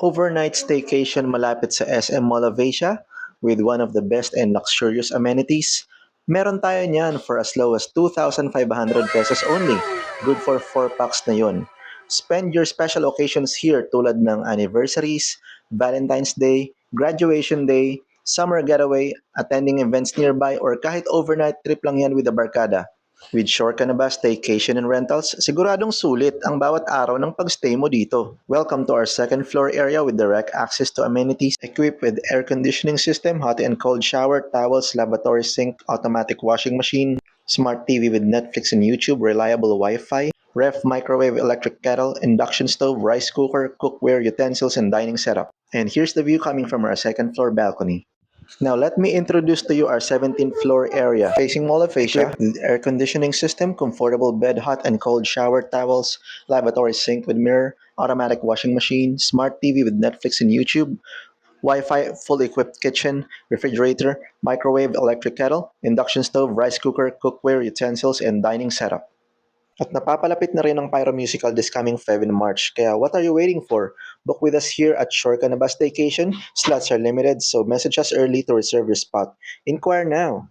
Overnight staycation malapit sa SM Mall of Asia with one of the best and luxurious amenities. Meron tayo niyan for as low as 2,500 pesos only. Good for 4 packs na yon. Spend your special occasions here tulad ng anniversaries, Valentine's Day, graduation day, summer getaway, attending events nearby, or kahit overnight trip lang yan with the barkada. With Shore ka na ba staycation and rentals, siguradong sulit ang bawat araw ng pagstay mo dito. Welcome to our second floor area with direct access to amenities equipped with air conditioning system, hot and cold shower, towels, lavatory sink, automatic washing machine, smart TV with Netflix and YouTube, reliable Wi-Fi, ref, microwave, electric kettle, induction stove, rice cooker, cookware, utensils, and dining setup. And here's the view coming from our second floor balcony. Now let me introduce to you our 17th floor area facing Mall of Asia with air conditioning system, comfortable bed, hot and cold shower towels, lavatory sink with mirror, automatic washing machine, smart TV with Netflix and YouTube, Wi-Fi, fully equipped kitchen, refrigerator, microwave, electric kettle, induction stove, rice cooker, cookware, utensils, and dining setup. At napapalapit na rin ang Pyro Musical this coming Feb in March, kaya what are you waiting for? Book with us here at Shore Ka Na Ba Staycation. Slots are limited, so message us early to reserve your spot. Inquire now!